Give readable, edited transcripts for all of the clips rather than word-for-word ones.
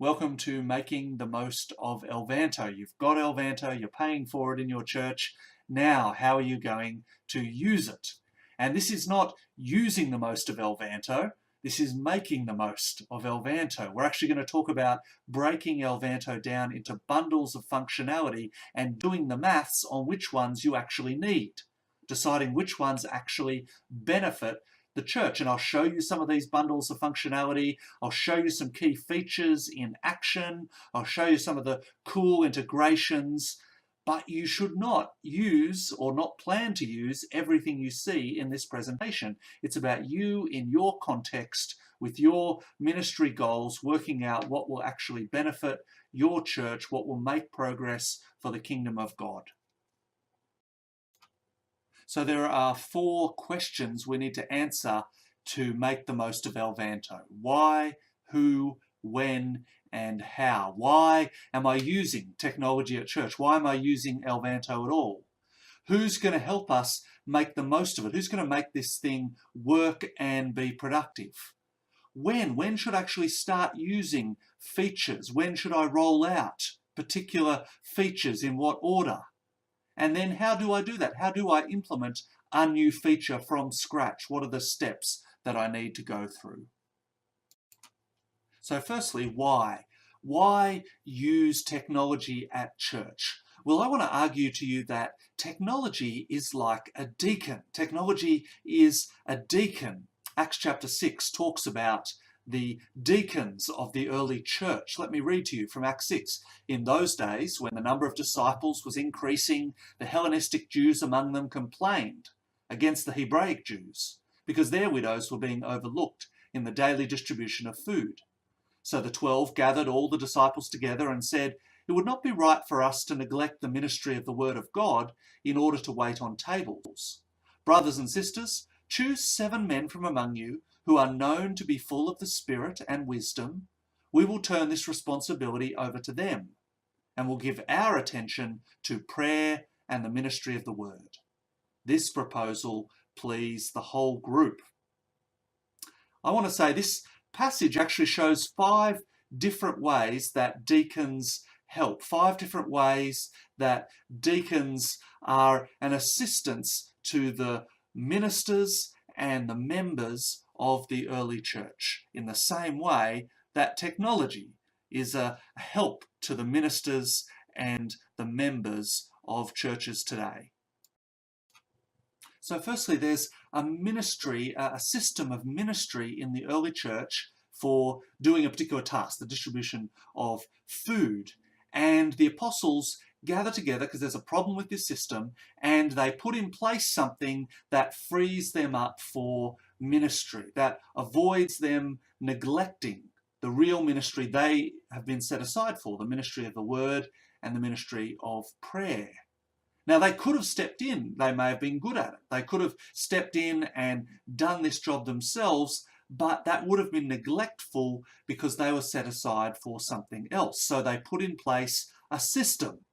Welcome to making the most of Elvanto. You've got Elvanto, you're paying for it in your church. Now, how are you going to use it? And this is not using the most of Elvanto, this is making the most of Elvanto. We're actually going to talk about breaking Elvanto down into bundles of functionality and doing the maths on which ones you actually need, deciding which ones actually benefit the church. And I'll show you some of these bundles of functionality. I'll show you some key features in action. I'll show you some of the cool integrations. But you should not use or not plan to use everything you see in this presentation. It's about you in your context with your ministry goals, working out what will actually benefit your church, what will make progress for the kingdom of God. So there are 4 questions we need to answer to make the most of Elvanto. Why, who, when, and how. Why am I using technology at church? Why am I using Elvanto at all? Who's going to help us make the most of it? Who's going to make this thing work and be productive? When should I actually start using features? When should I roll out particular features? In what order? And then how do I do that? How do I implement a new feature from scratch? What are the steps that I need to go through? So firstly, why? Why use technology at church? Well, I want to argue to you that technology is like a deacon. Technology is a deacon. Acts chapter 6 talks about the deacons of the early church. Let me read to you from Acts 6. In those days, when the number of disciples was increasing, the Hellenistic Jews among them complained against the Hebraic Jews, because their widows were being overlooked in the daily distribution of food. So the 12 gathered all the disciples together and said, "It would not be right for us to neglect the ministry of the word of God in order to wait on tables. Brothers and sisters, choose 7 men from among you who are known to be full of the Spirit and wisdom. We will turn this responsibility over to them, and will give our attention to prayer and the ministry of the word." This proposal pleased the whole group. I want to say this passage actually shows 5 different ways that deacons help, 5 different ways that deacons are an assistance to the ministers and the members of the early church, in the same way that technology is a help to the ministers and the members of churches today. So firstly, there's a ministry, a system of ministry in the early church for doing a particular task, the distribution of food. And the apostles gather together because there's a problem with this system, and they put in place something that frees them up for ministry, that avoids them neglecting the real ministry they have been set aside for, the ministry of the word and the ministry of prayer. Now, they could have stepped in. They may have been good at it. They could have stepped in and done this job themselves, but that would have been neglectful because they were set aside for something else. So they put in place a system.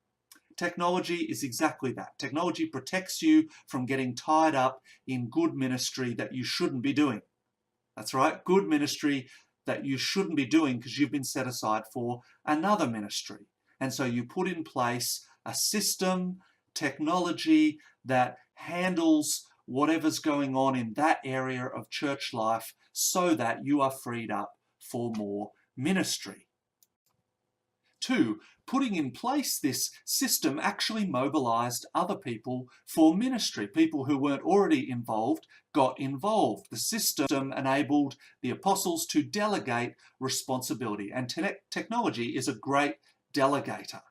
Technology is exactly that. Technology protects you from getting tied up in good ministry that you shouldn't be doing. That's right, good ministry that you shouldn't be doing because you've been set aside for another ministry. And so you put in place a system, technology that handles whatever's going on in that area of church life so that you are freed up for more ministry. 2, putting in place this system actually mobilized other people for ministry. People who weren't already involved got involved. The system enabled the apostles to delegate responsibility, and technology is a great delegator.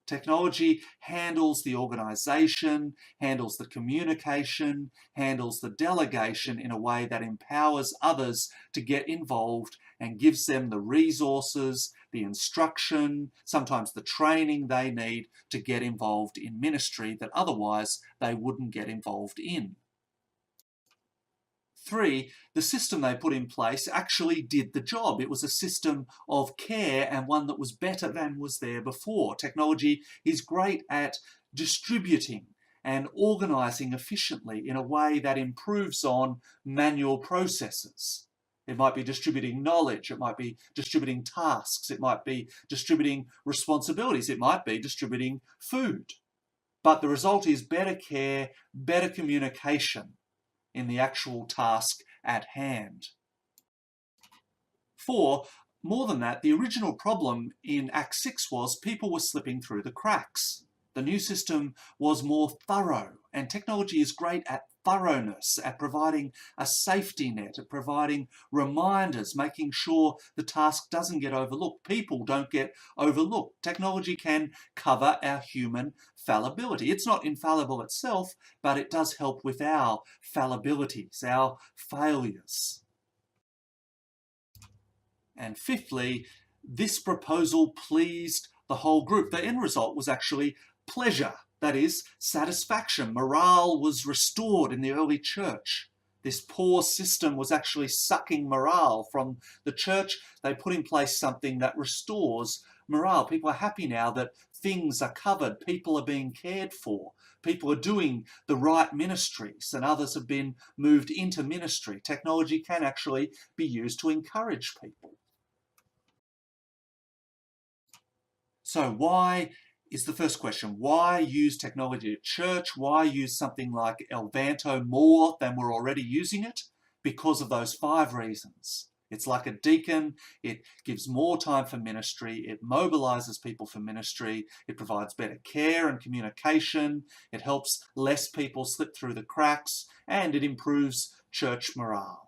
Technology handles the organization, handles the communication, handles the delegation in a way that empowers others to get involved and gives them the resources, the instruction, sometimes the training they need to get involved in ministry that otherwise they wouldn't get involved in. 3, the system they put in place actually did the job. It was a system of care and one that was better than was there before. Technology is great at distributing and organising efficiently in a way that improves on manual processes. It might be distributing knowledge. It might be distributing tasks. It might be distributing responsibilities. It might be distributing food. But the result is better care, better communication in the actual task at hand. 4, more than that, the original problem in Act 6 was people were slipping through the cracks. The new system was more thorough, and technology is great at thoroughness, at providing a safety net, at providing reminders, making sure the task doesn't get overlooked. People don't get overlooked. Technology can cover our human fallibility. It's not infallible itself, but it does help with our fallibilities, our failures. And fifthly, this proposal pleased the whole group. The end result was actually pleasure, that is, satisfaction. Morale was restored in the early church. This poor system was actually sucking morale from the church. They put in place something that restores morale. People are happy now that things are covered, people are being cared for, people are doing the right ministries, and others have been moved into ministry. Technology can actually be used to encourage people. So why is the first question. Why use technology at church? Why use something like Elvanto more than we're already using it? Because of those 5 reasons. It's like a deacon. It gives more time for ministry. It mobilizes people for ministry. It provides better care and communication. It helps less people slip through the cracks. And it improves church morale.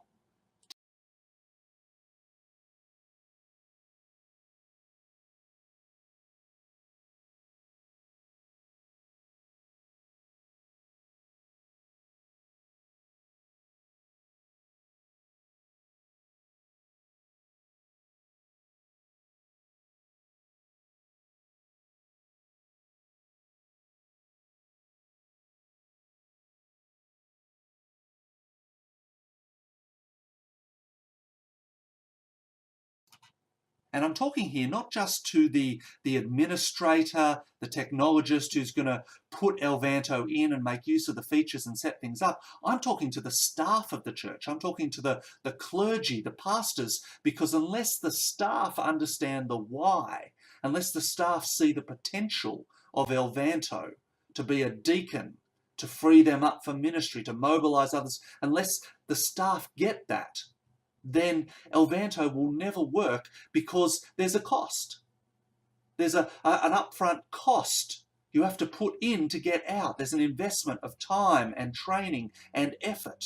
And I'm talking here not just to the administrator, the technologist who's going to put Elvanto in and make use of the features and set things up. I'm talking to the staff of the church. I'm talking to the clergy, the pastors, because unless the staff understand the why, unless the staff see the potential of Elvanto to be a deacon, to free them up for ministry, to mobilize others, unless the staff get that, then Elvanto will never work because there's a cost. There's an upfront cost you have to put in to get out. There's an investment of time and training and effort.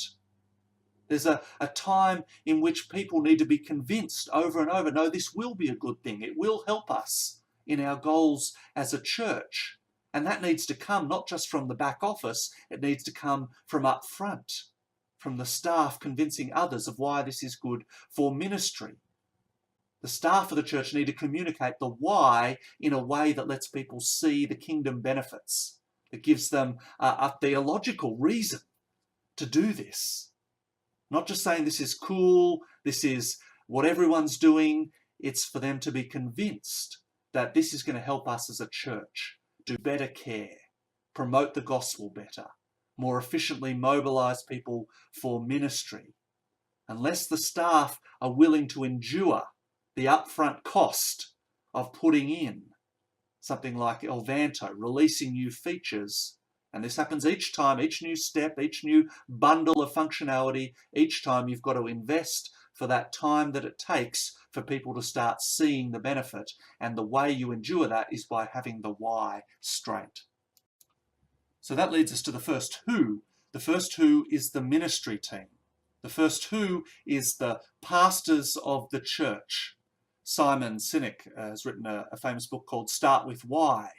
There's a time in which people need to be convinced over and over, no, this will be a good thing. It will help us in our goals as a church. And that needs to come not just from the back office, it needs to come from up front, from the staff convincing others of why this is good for ministry. The staff of the church need to communicate the why in a way that lets people see the kingdom benefits, that gives them a theological reason to do this. Not just saying this is cool, this is what everyone's doing. It's for them to be convinced that this is going to help us as a church do better care, promote the gospel better, more efficiently mobilize people for ministry. Unless the staff are willing to endure the upfront cost of putting in something like Elvanto, releasing new features, and this happens each time, each new step, each new bundle of functionality, each time you've got to invest for that time that it takes for people to start seeing the benefit. And the way you endure that is by having the why straight. So that leads us to the first who. The first who is the ministry team. The first who is the pastors of the church. Simon Sinek has written a famous book called Start With Why.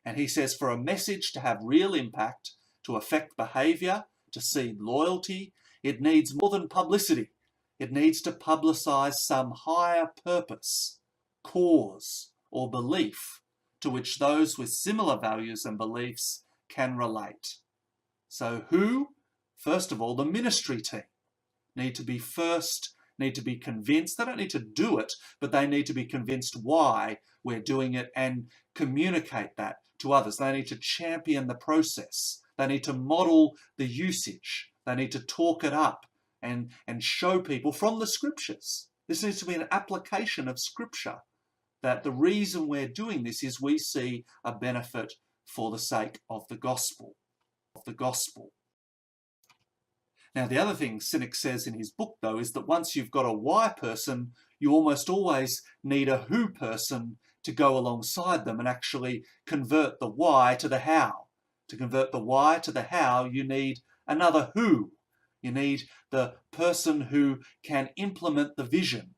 And he says, for a message to have real impact, to affect behaviour, to seed loyalty, it needs more than publicity. It needs to publicise some higher purpose, cause, or belief to which those with similar values and beliefs can relate. So who? First of all, the ministry team need to be convinced. They don't need to do it, but they need to be convinced why we're doing it and communicate that to others. They need to champion the process. They need to model the usage. They need to talk it up and show people from the scriptures. This needs to be an application of scripture, that the reason we're doing this is we see a benefit for the sake of the gospel. Now, the other thing Cynic says in his book, though, is that once you've got a why person, you almost always need a who person to go alongside them and actually convert the why to the how. To convert the why to the how, you need another who. You need the person who can implement the vision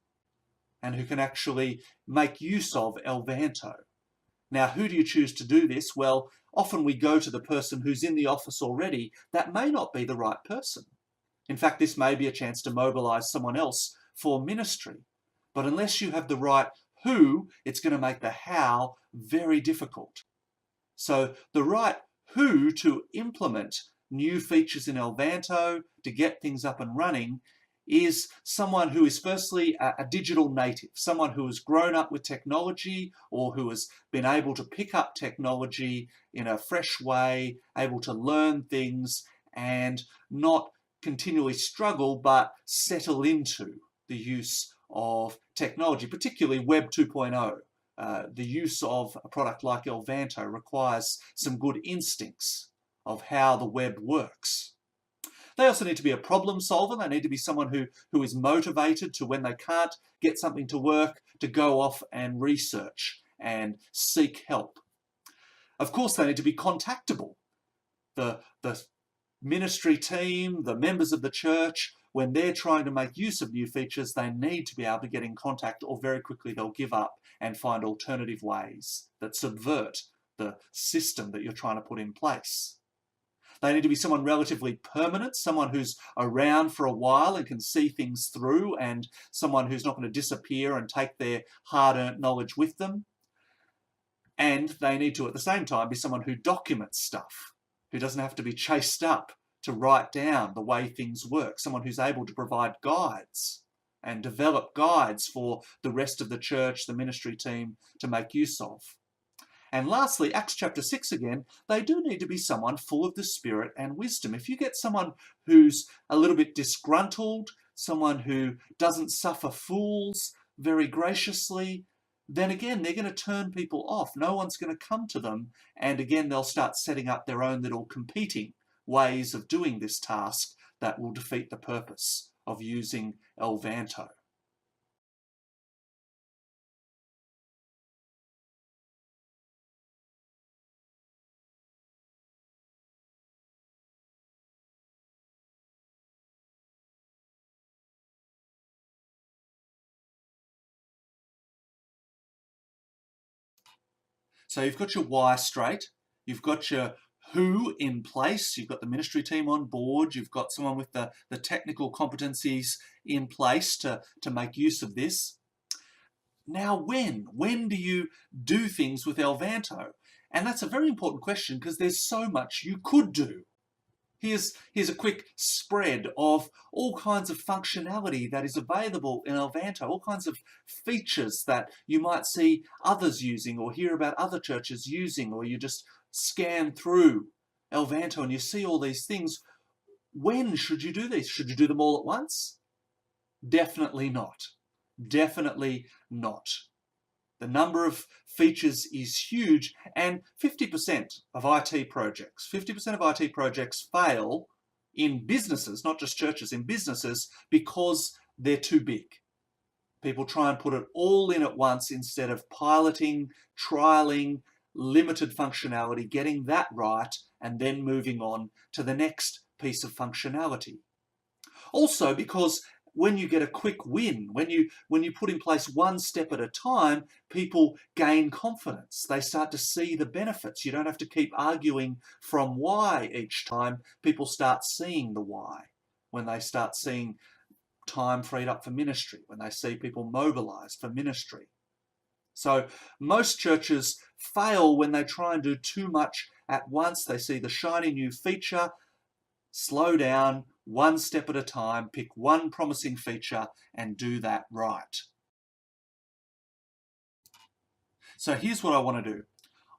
and who can actually make use of Elvanto. Now, who do you choose to do this? Well, often we go to the person who's in the office already. That may not be the right person. In fact, this may be a chance to mobilise someone else for ministry. But unless you have the right who, it's going to make the how very difficult. So the right who to implement new features in Elvanto, to get things up and running, is someone who is firstly a digital native, someone who has grown up with technology or who has been able to pick up technology in a fresh way, able to learn things and not continually struggle but settle into the use of technology, particularly Web 2.0. The use of a product like Elvanto requires some good instincts of how the web works. They also need to be a problem solver. They need to be someone who is motivated to, when they can't get something to work, to go off and research and seek help. Of course, they need to be contactable. The ministry team, the members of the church, when they're trying to make use of new features, they need to be able to get in contact, or very quickly they'll give up and find alternative ways that subvert the system that you're trying to put in place. They need to be someone relatively permanent, someone who's around for a while and can see things through, and someone who's not going to disappear and take their hard-earned knowledge with them. And they need to, at the same time, be someone who documents stuff, who doesn't have to be chased up to write down the way things work, someone who's able to provide guides and develop guides for the rest of the church, the ministry team, to make use of. And lastly, Acts chapter 6 again, they do need to be someone full of the Spirit and wisdom. If you get someone who's a little bit disgruntled, someone who doesn't suffer fools very graciously, then again, they're going to turn people off. No one's going to come to them. And again, they'll start setting up their own little competing ways of doing this task that will defeat the purpose of using Elvanto. So you've got your why straight, you've got your who in place, you've got the ministry team on board, you've got someone with the technical competencies in place to make use of this. Now when do you do things with Elvanto? And that's a very important question because there's so much you could do. Here's a quick spread of all kinds of functionality that is available in Elvanto, all kinds of features that you might see others using or hear about other churches using, or you just scan through Elvanto and you see all these things. When should you do these? Should you do them all at once? Definitely not. Definitely not. The number of features is huge, and 50% of IT projects, 50% of IT projects fail in businesses, not just churches, in businesses, because they're too big. People try and put it all in at once instead of piloting, trialing, limited functionality, getting that right, and then moving on to the next piece of functionality. Also, because when you get a quick win, when you put in place one step at a time, people gain confidence. They start to see the benefits. You don't have to keep arguing from why each time. People start seeing the why when they start seeing time freed up for ministry, when they see people mobilized for ministry. So most churches fail when they try and do too much at once. They see the shiny new feature, slow down, one step at a time, pick one promising feature and do that right. So here's what I want to do.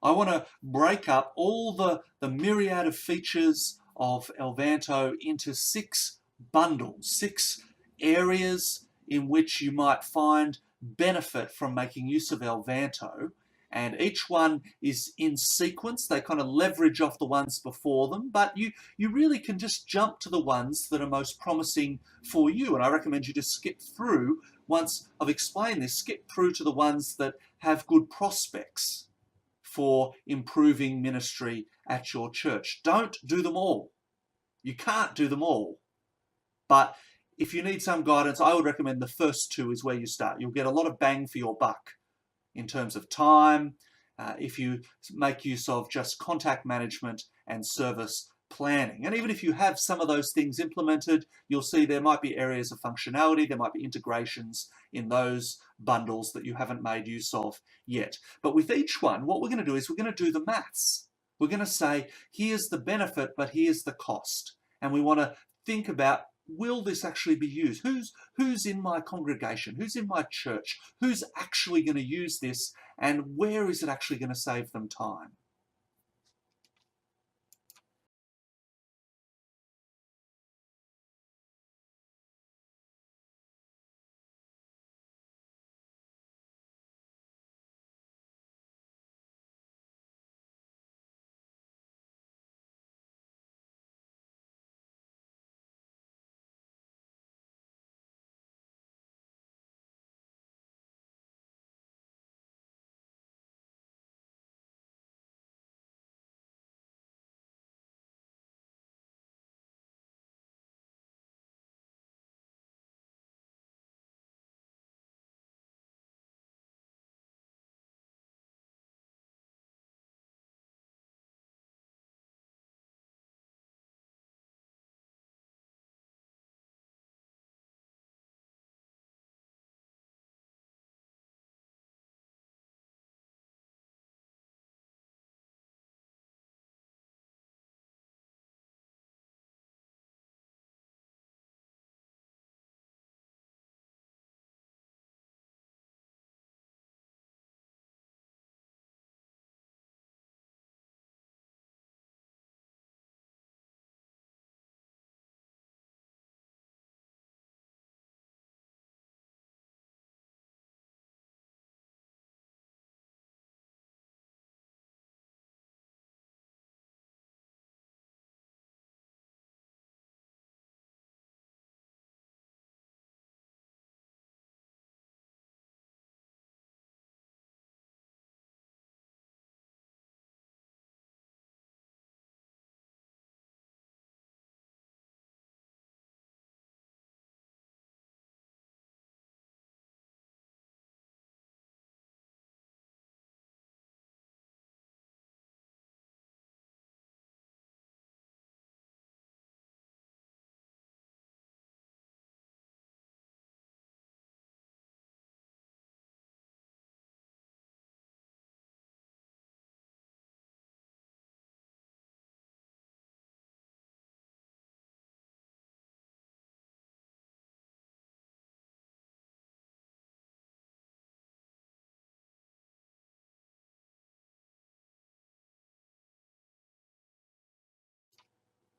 I want to break up all the myriad of features of Elvanto into 6 bundles, 6 areas in which you might find benefit from making use of Elvanto, and each one is in sequence. They kind of leverage off the ones before them, but you really can just jump to the ones that are most promising for you, and I recommend you just skip through. Once I've explained this, skip through to the ones that have good prospects for improving ministry at your church. Don't do them all. You can't do them all. But if you need some guidance, I would recommend the first 2 is where you start. You'll get a lot of bang for your buck in terms of time if you make use of just contact management and service planning. And even if you have some of those things implemented, you'll see there might be areas of functionality, there might be integrations in those bundles that you haven't made use of yet. But with each one, what we're going to do is we're going to do the maths. We're going to say, here's the benefit, but here's the cost. And we want to think about, will this actually be used? Who's in my congregation? Who's in my church? Who's actually going to use this? And where is it actually going to save them time?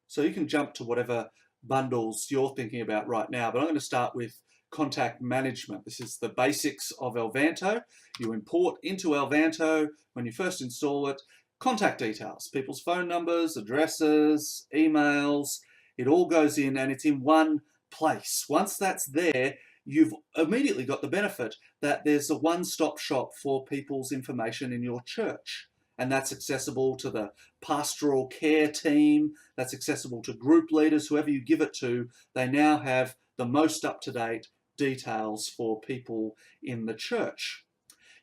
So you can jump to whatever bundles you're thinking about right now, but I'm going to start with contact management. This is the basics of Elvanto. You import into Elvanto, when you first install it, contact details, people's phone numbers, addresses, emails. It all goes in and it's in one place. Once that's there, you've immediately got the benefit that there's a one-stop shop for people's information in your church. And that's accessible to the pastoral care team, that's accessible to group leaders, whoever you give it to. They now have the most up-to-date details for people in the church.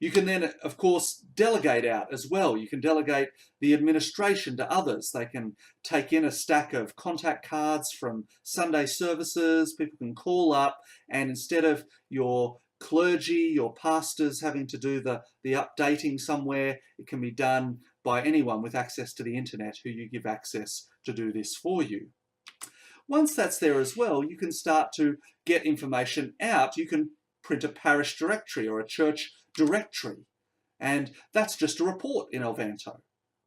You can then, of course, delegate out as well. You can delegate the administration to others. They can take in a stack of contact cards from Sunday services. People can call up, and instead of your clergy, your pastors having to do the updating somewhere, it can be done by anyone with access to the internet who you give access to do this for you. Once that's there as well, you can start to get information out. You can print a parish directory or a church directory, and that's just a report in Elvanto.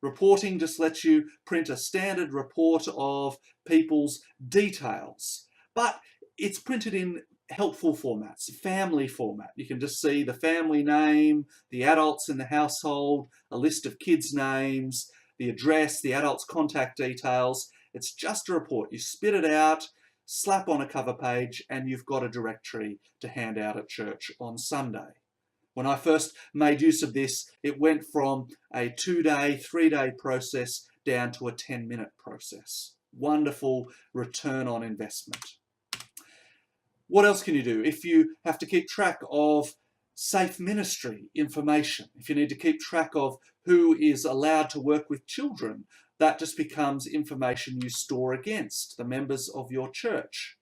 Reporting just lets you print a standard report of people's details. but it's printed in helpful formats, family format. You can just see the family name, the adults in the household, a list of kids' names, the address, the adult's contact details. It's just a report. You spit it out, slap on a cover page, and you've got a directory to hand out at church on Sunday. When I first made use of this, it went from a 2-day, 3-day process down to a 10-minute process. Wonderful return on investment. What else can you do? If you have to keep track of safe ministry information, if you need to keep track of who is allowed to work with children, that just becomes information you store against the members of your church.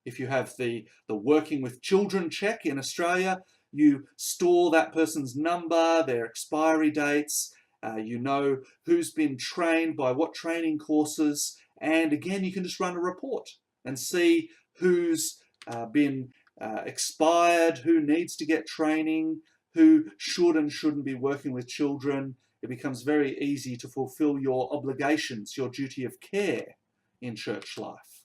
If you have the working with children check in Australia, you store that person's number, their expiry dates, you know who's been trained by what training courses, and again, you can just run a report and see who's been expired, who needs to get training, who should and shouldn't be working with children. It becomes very easy to fulfill your obligations, your duty of care in church life.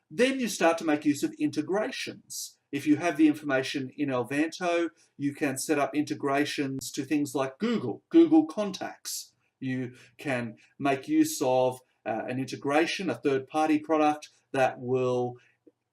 Then you start to make use of integrations. If you have the information in Elvanto, you can set up integrations to things like Google Contacts. You can make use of an integration, a third-party product that will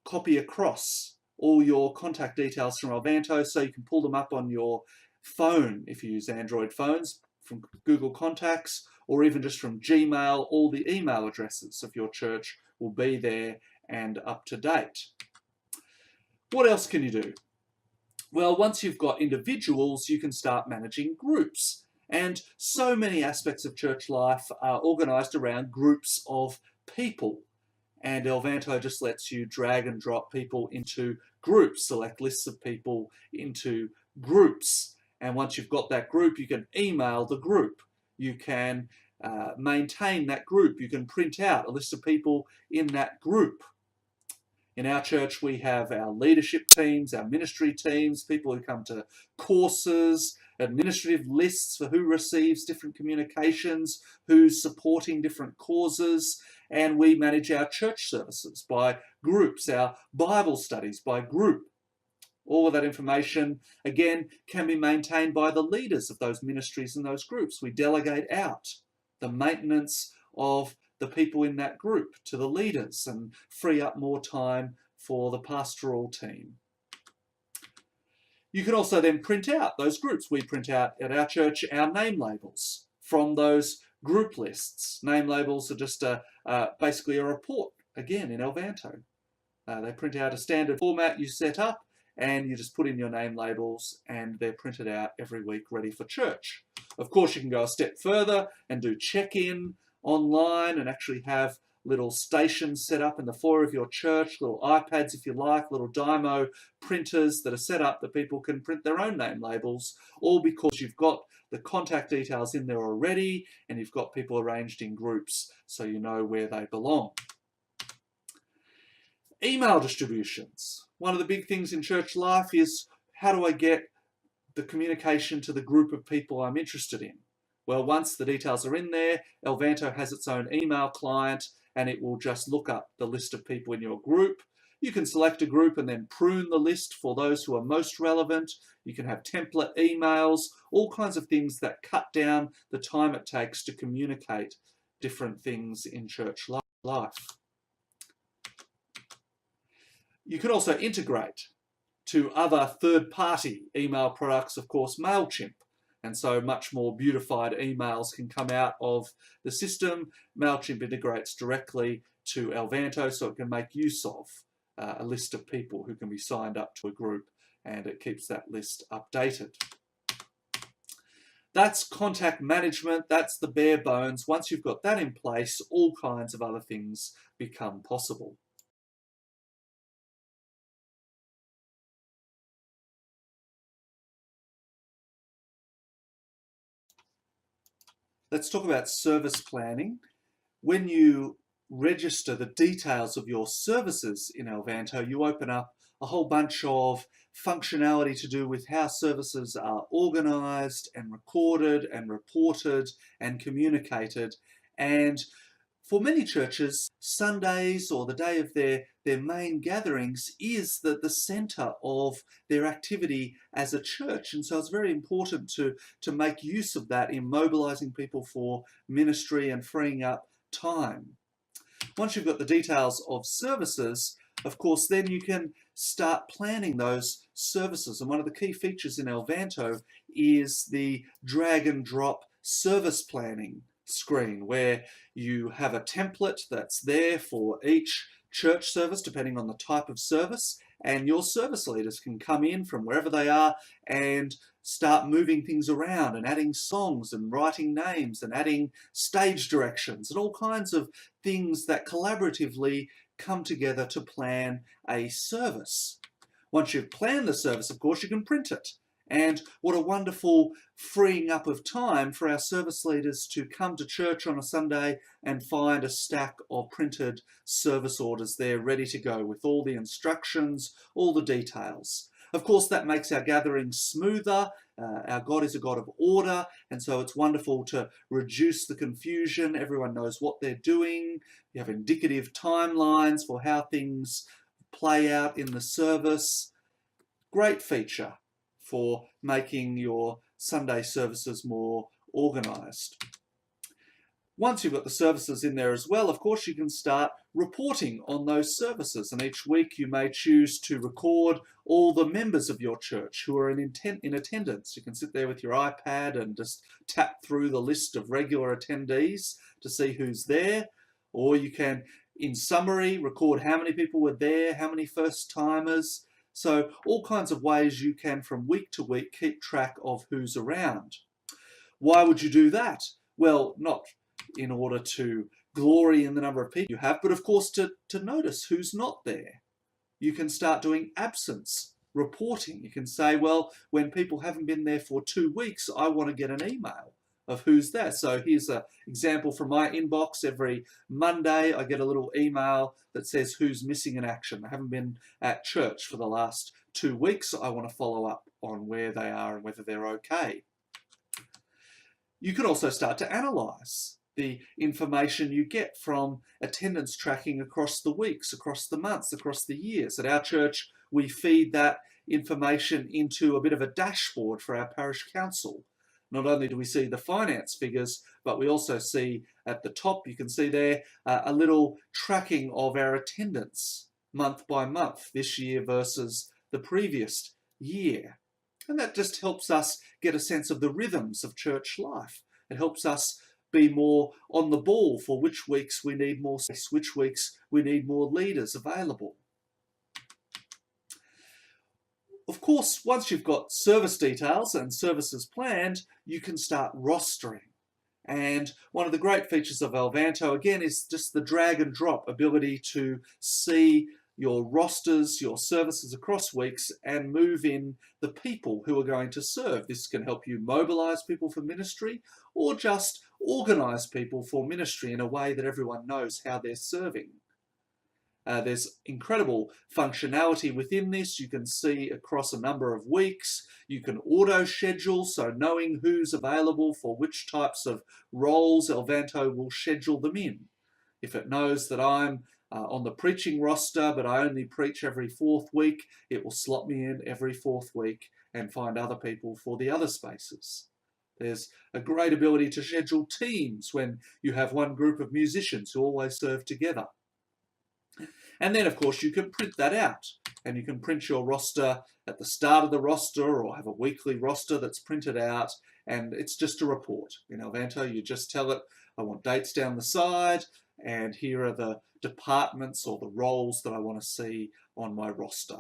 copy across all your contact details from Elvanto so you can pull them up on your phone if you use Android phones from Google Contacts, or even just from Gmail. All the email addresses of your church will be there and up to date. What else can you do? Well, once you've got individuals, you can start managing groups. And so many aspects of church life are organised around groups of people. And Elvanto just lets you drag and drop people into groups, select lists of people into groups. And once you've got that group, you can email the group. You can maintain that group. You can print out a list of people in that group. In our church, we have our leadership teams, our ministry teams, people who come to courses, administrative lists for who receives different communications, who's supporting different causes, and we manage our church services by groups, our Bible studies by group. All of that information, again, can be maintained by the leaders of those ministries and those groups. We delegate out the maintenance of the people in that group to the leaders and free up more time for the pastoral team. You can also then print out those groups. We print out at our church our name labels from those group lists. Name labels are just basically a report, again, in Elvanto. They print out a standard format you set up, and you just put in your name labels, and they're printed out every week ready for church. Of course, you can go a step further and do check-in online and actually have little stations set up in the foyer of your church, little iPads if you like, little Dymo printers that are set up that people can print their own name labels, all because you've got the contact details in there already and you've got people arranged in groups so you know where they belong. Email distributions. One of the big things in church life is, how do I get the communication to the group of people I'm interested in? Well, once the details are in there, Elvanto has its own email client and it will just look up the list of people in your group. You can select a group and then prune the list for those who are most relevant. You can have template emails, all kinds of things that cut down the time it takes to communicate different things in church life. You can also integrate to other third-party email products, of course, MailChimp. And so much more beautified emails can come out of the system. MailChimp integrates directly to Elvanto, so it can make use of a list of people who can be signed up to a group, and it keeps that list updated. That's contact management. That's the bare bones. Once you've got that in place, all kinds of other things become possible. Let's talk about service planning. When you register the details of your services in Elvanto, you open up a whole bunch of functionality to do with how services are organised and recorded and reported and communicated. And For many churches, Sundays or the day of their main gatherings is the centre of their activity as a church. And so it's very important to make use of that in mobilising people for ministry and freeing up time. Once you've got the details of services, of course, then you can start planning those services. And one of the key features in Elvanto is the drag and drop service planning screen, where you have a template that's there for each church service, depending on the type of service, and your service leaders can come in from wherever they are and start moving things around and adding songs and writing names and adding stage directions and all kinds of things that collaboratively come together to plan a service. Once you've planned the service, of course, you can print it. And what a wonderful freeing up of time for our service leaders to come to church on a Sunday and find a stack of printed service orders there ready to go with all the instructions, all the details. Of course, that makes our gatherings smoother. Our God is a God of order, and so it's wonderful to reduce the confusion. Everyone knows what they're doing. You have indicative timelines for how things play out in the service. Great feature for making your Sunday services more organised. Once you've got the services in there as well, of course, you can start reporting on those services. And each week you may choose to record all the members of your church who are in attendance. You can sit there with your iPad and just tap through the list of regular attendees to see who's there. Or you can, in summary, record how many people were there, how many first-timers. So all kinds of ways you can, from week to week, keep track of who's around. Why would you do that? Well, not in order to glory in the number of people you have, but of course to notice who's not there. You can start doing absence reporting. You can say, well, when people haven't been there for 2 weeks, I want to get an email of who's there. So here's an example from my inbox. Every Monday, I get a little email that says who's missing in action. I haven't been at church for the last 2 weeks. I want to follow up on where they are and whether they're okay. You can also start to analyse the information you get from attendance tracking across the weeks, across the months, across the years. At our church, we feed that information into a bit of a dashboard for our parish council. Not only do we see the finance figures, but we also see at the top, you can see there, a little tracking of our attendance month by month, this year versus the previous year. And that just helps us get a sense of the rhythms of church life. It helps us be more on the ball for which weeks we need more space, which weeks we need more leaders available. Of course, once you've got service details and services planned, you can start rostering. And one of the great features of Elvanto, again, is just the drag and drop ability to see your rosters, your services across weeks, and move in the people who are going to serve. This can help you mobilise people for ministry or just organise people for ministry in a way that everyone knows how they're serving. There's incredible functionality within this. You can see across a number of weeks. You can auto-schedule, so knowing who's available for which types of roles, Elvanto will schedule them in. If it knows that I'm on the preaching roster, but I only preach every 4th week, it will slot me in every 4th week and find other people for the other spaces. There's a great ability to schedule teams when you have one group of musicians who always serve together. And then, of course, you can print that out. And you can print your roster at the start of the roster or have a weekly roster that's printed out. And it's just a report. In Elvanto, you just tell it, I want dates down the side, and here are the departments or the roles that I want to see on my roster.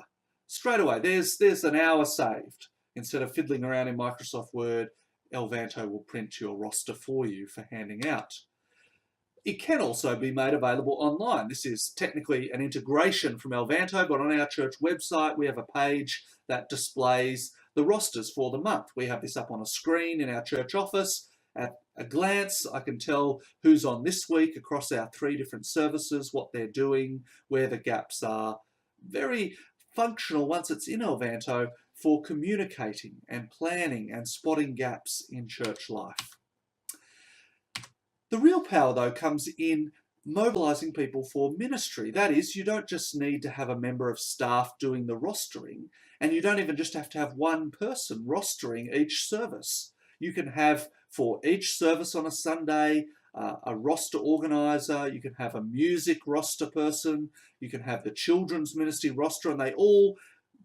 Straight away, there's an hour saved. Instead of fiddling around in Microsoft Word, Elvanto will print your roster for you for handing out. It can also be made available online. This is technically an integration from Elvanto, but on our church website, we have a page that displays the rosters for the month. We have this up on a screen in our church office. At a glance, I can tell who's on this week across our 3 different services, what they're doing, where the gaps are. Very functional once it's in Elvanto for communicating and planning and spotting gaps in church life. The real power, though, comes in mobilizing people for ministry. That is, you don't just need to have a member of staff doing the rostering, and you don't even just have to have one person rostering each service. You can have, for each service on a Sunday, a roster organizer, you can have a music roster person, you can have the children's ministry roster, and they all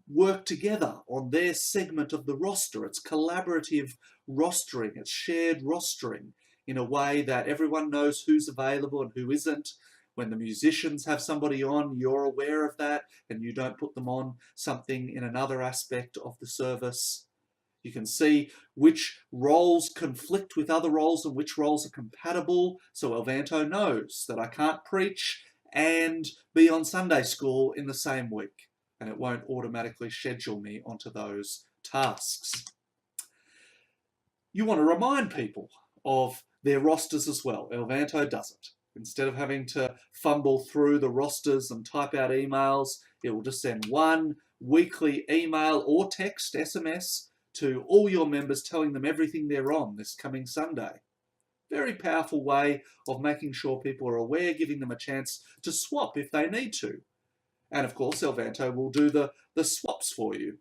work together on their segment of the roster. It's collaborative rostering, it's shared rostering in a way that everyone knows who's available and who isn't. When the musicians have somebody on, you're aware of that, and you don't put them on something in another aspect of the service. You can see which roles conflict with other roles and which roles are compatible. So Elvanto knows that I can't preach and be on Sunday school in the same week, and it won't automatically schedule me onto those tasks. You want to remind people of their rosters as well. Elvanto doesn't. Instead of having to fumble through the rosters and type out emails, it will just send one weekly email or text, SMS, to all your members telling them everything they're on this coming Sunday. Very powerful way of making sure people are aware, giving them a chance to swap if they need to. And of course, Elvanto will do the swaps for you.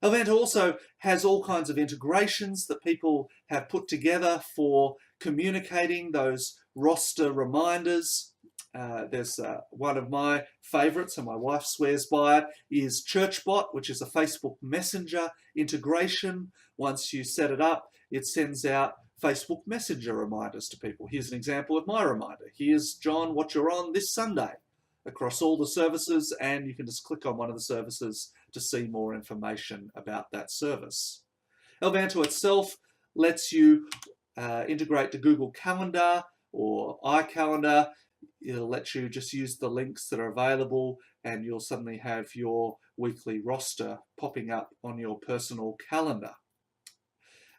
Elvanto also has all kinds of integrations that people have put together for communicating those roster reminders. There's one of my favourites, and my wife swears by it, is ChurchBot, which is a Facebook Messenger integration. Once you set it up, it sends out Facebook Messenger reminders to people. Here's an example of my reminder. Here's, John, what you're on this Sunday across all the services, and you can just click on one of the services to see more information about that service. Elvanto itself lets you integrate to Google Calendar or iCalendar. It'll let you just use the links that are available, and you'll suddenly have your weekly roster popping up on your personal calendar.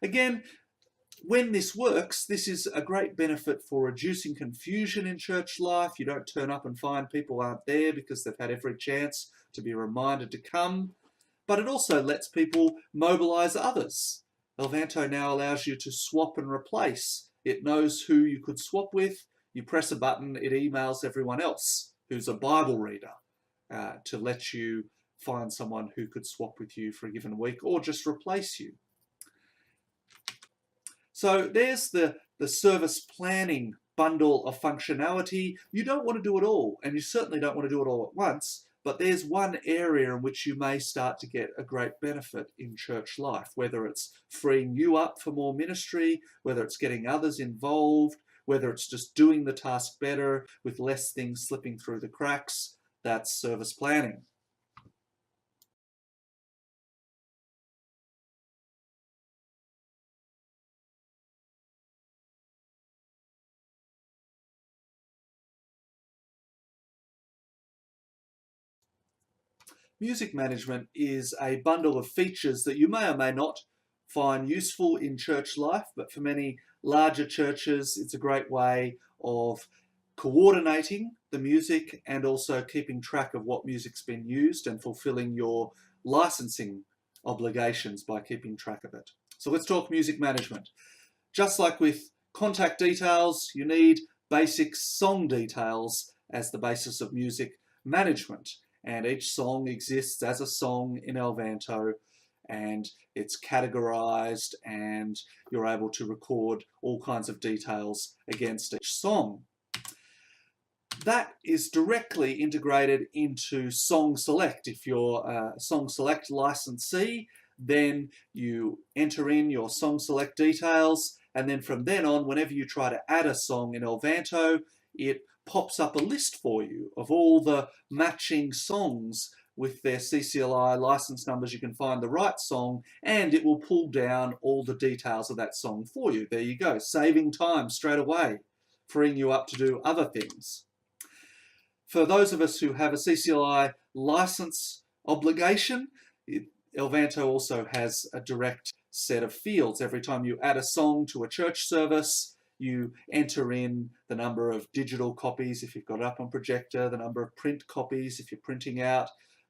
Again, when this works, this is a great benefit for reducing confusion in church life. You don't turn up and find people aren't there because they've had every chance to be reminded to come. But it also lets people mobilize others. Elvanto now allows you to swap and replace. It knows who you could swap with. You press a button, it emails everyone else who's a Bible reader to let you find someone who could swap with you for a given week or just replace you. So there's the service planning bundle of functionality. You don't want to do it all, and you certainly don't want to do it all at once, but there's one area in which you may start to get a great benefit in church life, whether it's freeing you up for more ministry, whether it's getting others involved, whether it's just doing the task better with less things slipping through the cracks. That's service planning. Music management is a bundle of features that you may or may not find useful in church life, but for many larger churches, it's a great way of coordinating the music and also keeping track of what music's been used and fulfilling your licensing obligations by keeping track of it. So let's talk music management. Just like with contact details, you need basic song details as the basis of music management. And each song exists as a song in Elvanto, and it's categorized, and you're able to record all kinds of details against each song. That is directly integrated into Song Select. If you're a Song Select licensee, then you enter in your Song Select details, and then from then on, whenever you try to add a song in Elvanto, it pops up a list for you of all the matching songs with their CCLI license numbers. You can find the right song, and it will pull down all the details of that song for you. There you go, saving time straight away, freeing you up to do other things. For those of us who have a CCLI license obligation, Elvanto also has a direct set of fields. Every time you add a song to a church service, you enter in the number of digital copies if you've got it up on projector, the number of print copies if you're printing out,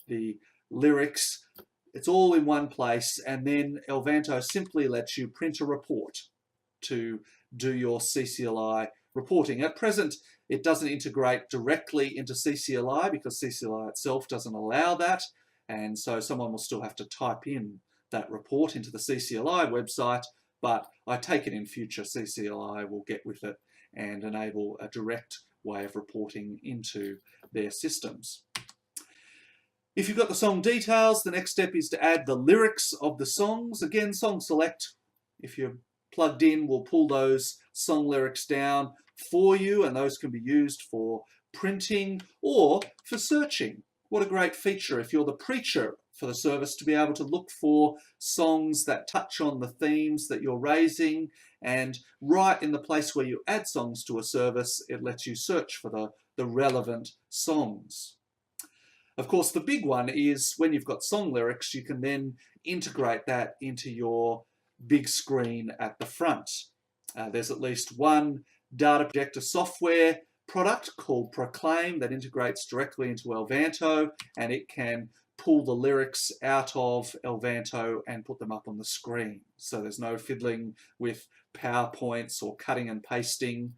the lyrics. It's all in one place, and then Elvanto simply lets you print a report to do your CCLI reporting. At present, it doesn't integrate directly into CCLI because CCLI itself doesn't allow that, and so someone will still have to type in that report into the CCLI website, but I take it in future CCLI will get with it and enable a direct way of reporting into their systems. If you've got the song details, the next step is to add the lyrics of the songs. Again, Song Select, if you're plugged in, will pull those song lyrics down for you, and those can be used for printing or for searching. What a great feature if you're the preacher for the service to be able to look for songs that touch on the themes that you're raising, and right in the place where you add songs to a service, it lets you search for the relevant songs. Of course, the big one is when you've got song lyrics, you can then integrate that into your big screen at the front. There's at least one data projector software product called Proclaim that integrates directly into Elvanto, and it can pull the lyrics out of Elvanto and put them up on the screen. So there's no fiddling with PowerPoints or cutting and pasting.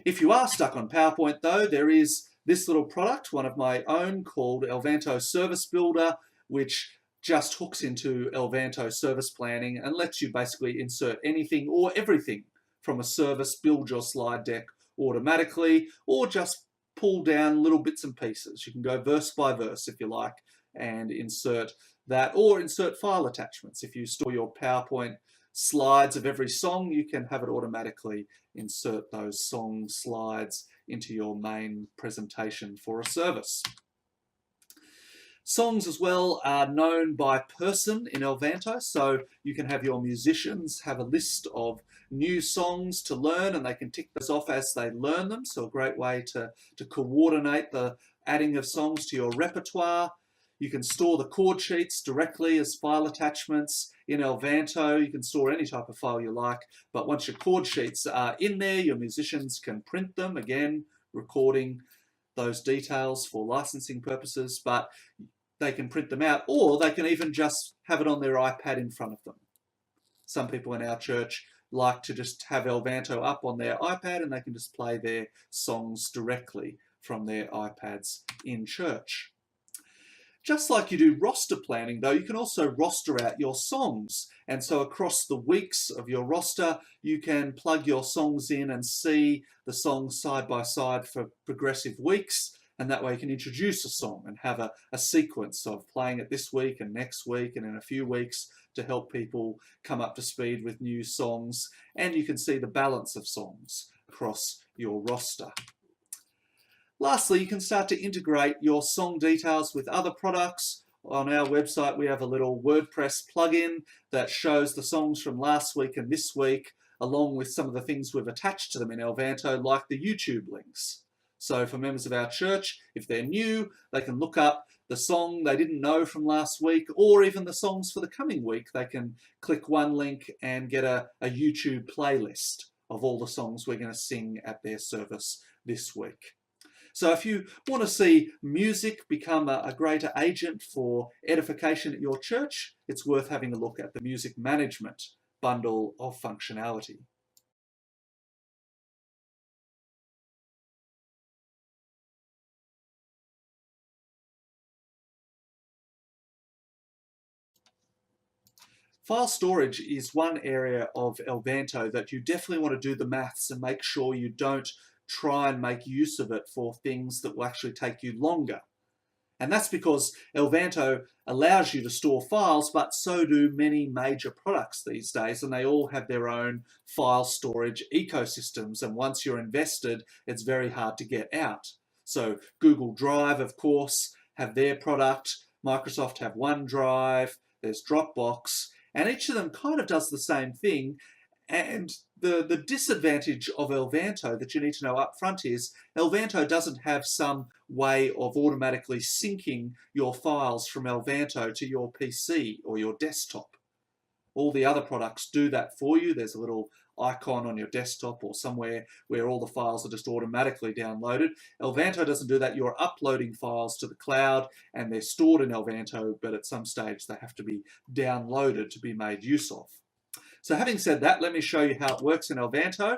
If you are stuck on PowerPoint though, there is this little product, one of my own, called Elvanto Service Builder, which just hooks into Elvanto Service Planning and lets you basically insert anything or everything from a service, build your slide deck automatically, or just pull down little bits and pieces. You can go verse by verse if you like and insert that, or insert file attachments. If you store your PowerPoint slides of every song, you can have it automatically insert those song slides into your main presentation for a service. Songs as well are known by person in Elvanto, so you can have your musicians have a list of new songs to learn and they can tick those off as they learn them, so a great way to coordinate the adding of songs to your repertoire. You can store the chord sheets directly as file attachments in Elvanto. You can store any type of file you like, but once your chord sheets are in there, your musicians can print them, again, recording those details for licensing purposes, but they can print them out, or they can even just have it on their iPad in front of them. Some people in our church like to just have Elvanto up on their iPad and they can just play their songs directly from their iPads in church. Just like you do roster planning though, you can also roster out your songs. And so across the weeks of your roster, you can plug your songs in and see the songs side by side for progressive weeks. And that way you can introduce a song and have a sequence of playing it this week and next week and in a few weeks to help people come up to speed with new songs. And you can see the balance of songs across your roster. Lastly, you can start to integrate your song details with other products. On our website, we have a little WordPress plugin that shows the songs from last week and this week, along with some of the things we've attached to them in Elvanto, like the YouTube links. So for members of our church, if they're new, they can look up the song they didn't know from last week, or even the songs for the coming week. They can click one link and get a YouTube playlist of all the songs we're going to sing at their service this week. So if you want to see music become a greater agent for edification at your church, it's worth having a look at the music management bundle of functionality. File storage is one area of Elvanto that you definitely want to do the maths and make sure you don't try and make use of it for things that will actually take you longer. And that's because Elvanto allows you to store files, but so do many major products these days, and they all have their own file storage ecosystems, and once you're invested, it's very hard to get out. So Google Drive, of course, have their product, Microsoft have OneDrive, there's Dropbox, and each of them kind of does the same thing. And the disadvantage of Elvanto that you need to know up front is Elvanto doesn't have some way of automatically syncing your files from Elvanto to your PC or your desktop. All the other products do that for you. There's a little icon on your desktop or somewhere where all the files are just automatically downloaded. Elvanto doesn't do that. You're uploading files to the cloud and they're stored in Elvanto, but at some stage they have to be downloaded to be made use of. So having said that, let me show you how it works in Elvanto.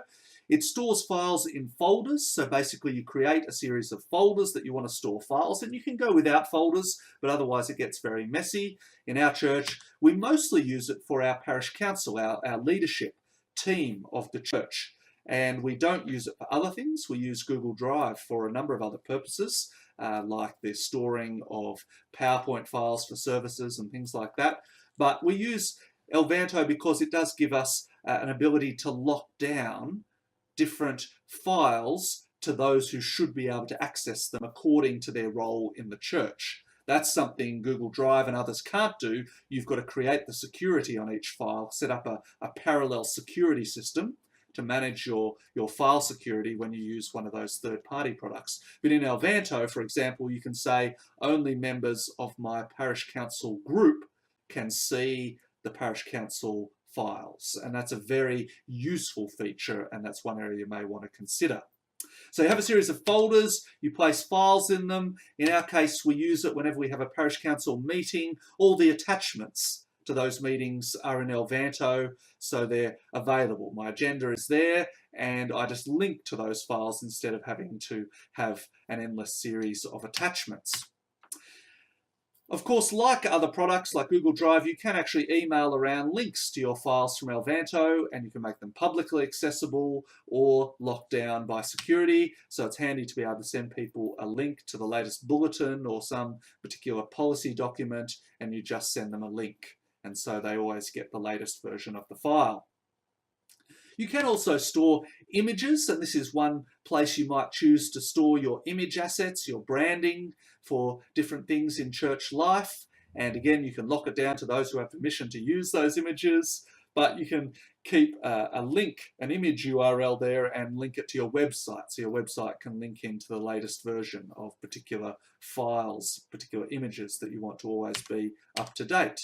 It stores files in folders, so basically you create a series of folders that you want to store files, and you can go without folders, but otherwise it gets very messy. In our church, we mostly use it for our parish council, our leadership team of the church, and we don't use it for other things. We use Google Drive for a number of other purposes, like the storing of PowerPoint files for services and things like that. But we use Elvanto because it does give us an ability to lock down different files to those who should be able to access them according to their role in the church. That's something Google Drive and others can't do. You've got to create the security on each file, set up a parallel security system to manage your file security when you use one of those third-party products. But in Elvanto, for example, you can say only members of my parish council group can see the parish council files, and that's a very useful feature, and that's one area you may want to consider. So you have a series of folders, you place files in them. In our case, we use it whenever we have a parish council meeting. All the attachments to those meetings are in Elvanto, so they're available. My agenda is there, and I just link to those files instead of having to have an endless series of attachments. Of course, like other products like Google Drive, you can actually email around links to your files from Elvanto, and you can make them publicly accessible or locked down by security. So it's handy to be able to send people a link to the latest bulletin or some particular policy document, and you just send them a link. And so they always get the latest version of the file. You can also store images, and this is one place you might choose to store your image assets, your branding for different things in church life. And again, you can lock it down to those who have permission to use those images, but you can keep a link, an image URL there, and link it to your website. So your website can link into the latest version of particular files, particular images that you want to always be up to date.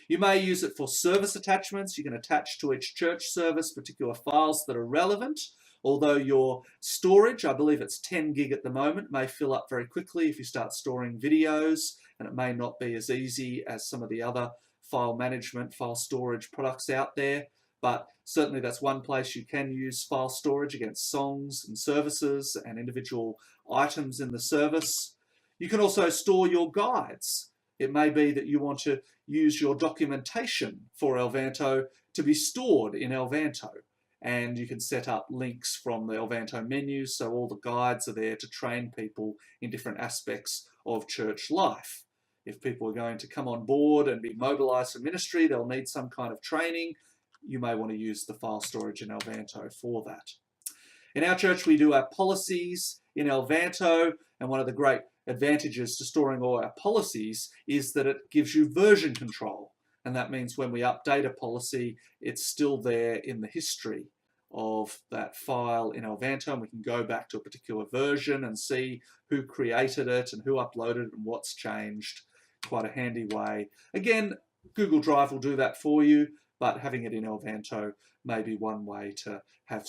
You may use it for service attachments. You can attach to each church service particular files that are relevant, although your storage, I believe it's 10 gig at the moment, may fill up very quickly if you start storing videos, and it may not be as easy as some of the other file management, file storage products out there. But certainly that's one place you can use file storage against songs and services and individual items in the service. You can also store your guides. It may be that you want to use your documentation for Elvanto to be stored in Elvanto, and you can set up links from the Elvanto menus so all the guides are there to train people in different aspects of church life. If people are going to come on board and be mobilized for ministry, they'll need some kind of training. You may want to use the file storage in Elvanto for that. In our church, we do our policies in Elvanto, and one of the great advantages to storing all our policies is that it gives you version control. And that means when we update a policy, it's still there in the history of that file in Elvanto, and we can go back to a particular version and see who created it and who uploaded it and what's changed. Quite a handy way. Again, Google Drive will do that for you, but having it in Elvanto may be one way to have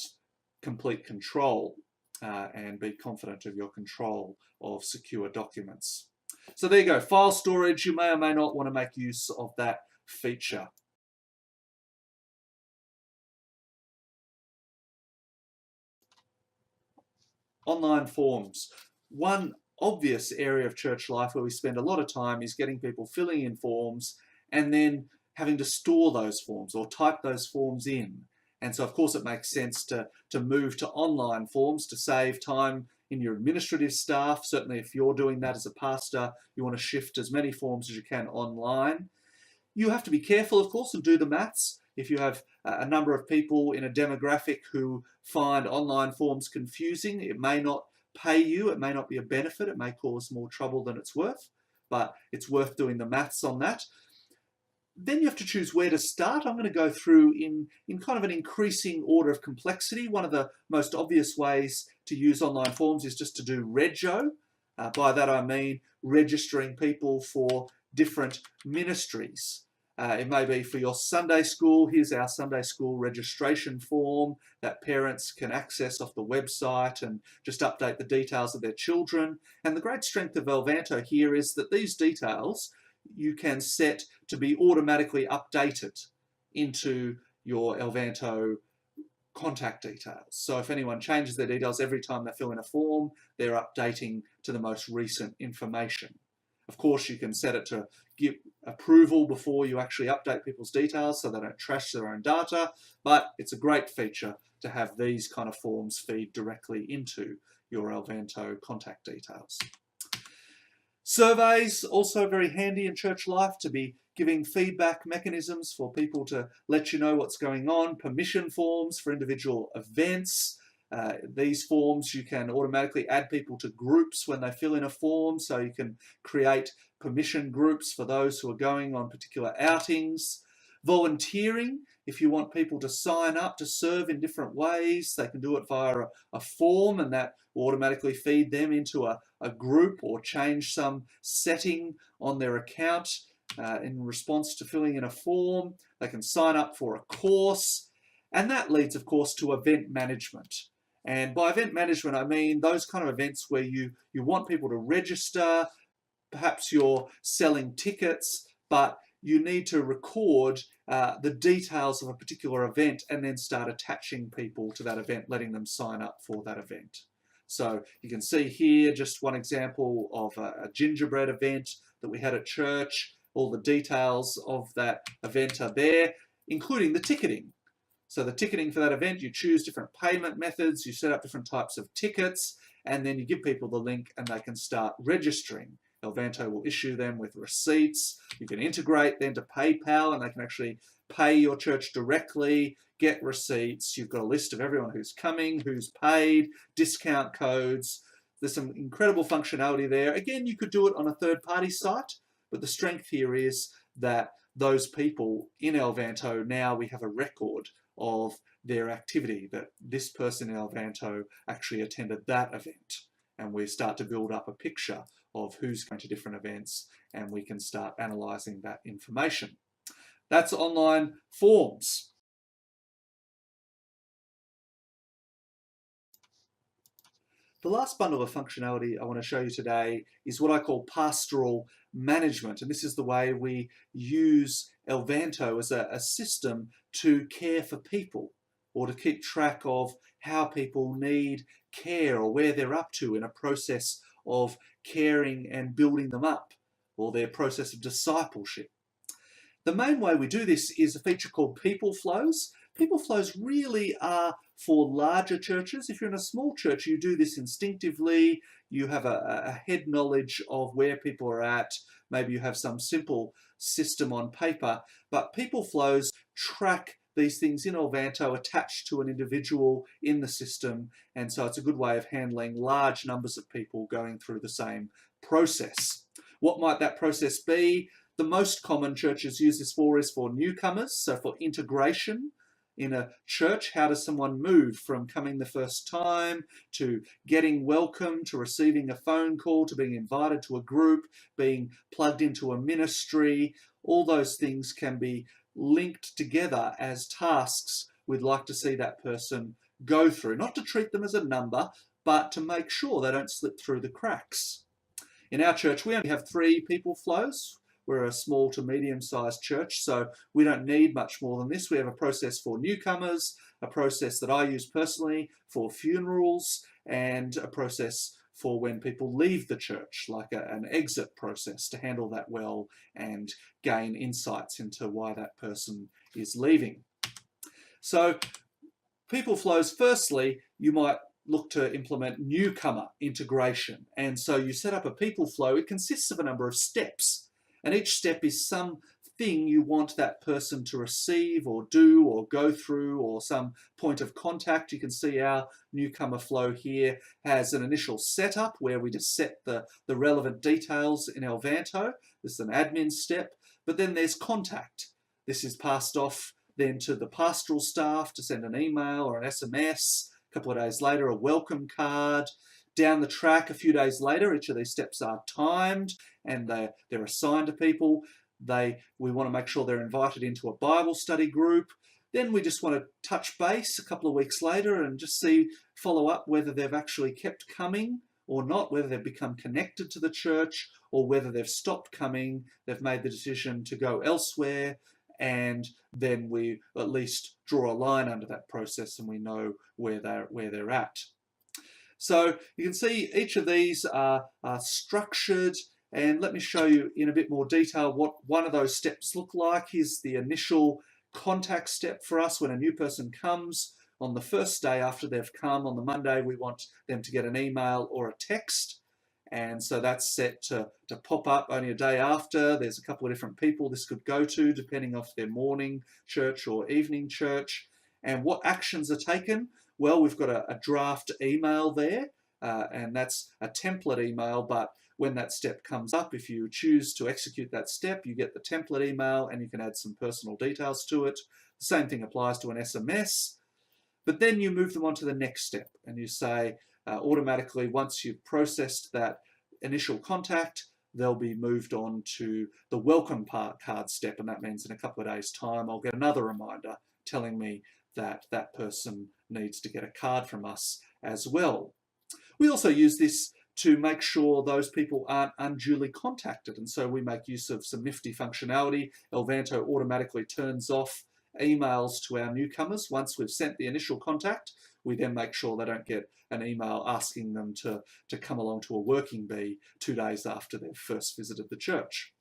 complete control and be confident of your control of secure documents. So there you go, file storage. You may or may not want to make use of that feature. Online forms. One obvious area of church life where we spend a lot of time is getting people filling in forms and then having to store those forms or type those forms in. And so, of course, it makes sense to move to online forms to save time in your administrative staff. Certainly, if you're doing that as a pastor, you want to shift as many forms as you can online. You have to be careful, of course, and do the maths. If you have a number of people in a demographic who find online forms confusing, it may not pay you, it may not be a benefit, it may cause more trouble than it's worth, but it's worth doing the maths on that. Then you have to choose where to start. I'm going to go through in kind of an increasing order of complexity. One of the most obvious ways to use online forms is just to do rego. By that I mean registering people for different ministries. It may be for your Sunday school. Here's our Sunday school registration form that parents can access off the website and just update the details of their children. And the great strength of Elvanto here is that these details you can set to be automatically updated into your Elvanto contact details. So if anyone changes their details every time they fill in a form, they're updating to the most recent information. Of course, you can set it to give approval before you actually update people's details so they don't trash their own data, but it's a great feature to have these kind of forms feed directly into your Elvanto contact details. Surveys, also very handy in church life to be giving feedback mechanisms for people to let you know what's going on. Permission forms for individual events. These forms, you can automatically add people to groups when they fill in a form, so you can create permission groups for those who are going on particular outings. Volunteering, if you want people to sign up to serve in different ways, they can do it via a form, and that will automatically feed them into a group or change some setting on their account in response to filling in a form. They can sign up for a course, and that leads, of course, to event management. And by event management, I mean those kind of events where you want people to register. Perhaps you're selling tickets, but you need to record the details of a particular event and then start attaching people to that event, letting them sign up for that event. So you can see here just one example of a gingerbread event that we had at church. All the details of that event are there, including the ticketing. So the ticketing for that event, you choose different payment methods, you set up different types of tickets, and then you give people the link and they can start registering. Elvanto will issue them with receipts. You can integrate then to PayPal, and they can actually pay your church directly, get receipts. You've got a list of everyone who's coming, who's paid, discount codes. There's some incredible functionality there. Again, you could do it on a third-party site, but the strength here is that those people in Elvanto, now we have a record of their activity, that this person in Elvanto actually attended that event. And we start to build up a picture of who's going to different events, and we can start analysing that information. That's online forms. The last bundle of functionality I want to show you today is what I call pastoral management, and this is the way we use Elvanto as a system to care for people, or to keep track of how people need care or where they're up to in a process of caring and building them up, or their process of discipleship. The main way we do this is a feature called people flows. People flows really are for larger churches. If you're in a small church, you do this instinctively. You have a head knowledge of where people are at. Maybe you have some simple system on paper, but people flows track these things in Elvanto attached to an individual in the system, and so it's a good way of handling large numbers of people going through the same process. What might that process be? The most common churches use this for is for newcomers, so for integration in a church. How does someone move from coming the first time to getting welcome, to receiving a phone call, to being invited to a group, being plugged into a ministry? All those things can be linked together as tasks we'd like to see that person go through, not to treat them as a number, but to make sure they don't slip through the cracks. In our church, we only have 3 people flows. We're a small to medium-sized church, so we don't need much more than this. We have a process for newcomers, a process that I use personally for funerals, and a process for when people leave the church, like an exit process, to handle that well and gain insights into why that person is leaving. So people flows, firstly, you might look to implement newcomer integration. And so you set up a people flow. It consists of a number of steps, and each step is something you want that person to receive or do or go through, or some point of contact. You can see our newcomer flow here has an initial setup where we just set the relevant details in Elvanto. This is an admin step, but then there's contact. This is passed off then to the pastoral staff to send an email or an SMS. A couple of days later, a welcome card. Down the track, a few days later, each of these steps are timed and they're assigned to people. We want to make sure they're invited into a Bible study group. Then we just want to touch base a couple of weeks later and just follow up whether they've actually kept coming or not, whether they've become connected to the church or whether they've stopped coming, they've made the decision to go elsewhere, and then we at least draw a line under that process and we know where they're at. So you can see each of these are structured, and let me show you in a bit more detail what one of those steps look like. Here's the initial contact step for us when a new person comes. On the first day after they've come, on the Monday, we want them to get an email or a text. And so that's set to pop up only a day after. There's a couple of different people this could go to, depending on their morning church or evening church. And what actions are taken? Well, we've got a draft email there, and that's a template email, but when that step comes up, if you choose to execute that step, you get the template email and you can add some personal details to it. The same thing applies to an SMS, but then you move them on to the next step and you say, automatically, once you've processed that initial contact, they'll be moved on to the welcome card step, and that means in a couple of days' time, I'll get another reminder telling me that that person needs to get a card from us as well. We also use this to make sure those people aren't unduly contacted, and so we make use of some nifty functionality. Elvanto automatically turns off emails to our newcomers once we've sent the initial contact. We then make sure they don't get an email asking them to come along to a working bee 2 days after they've first visited the church.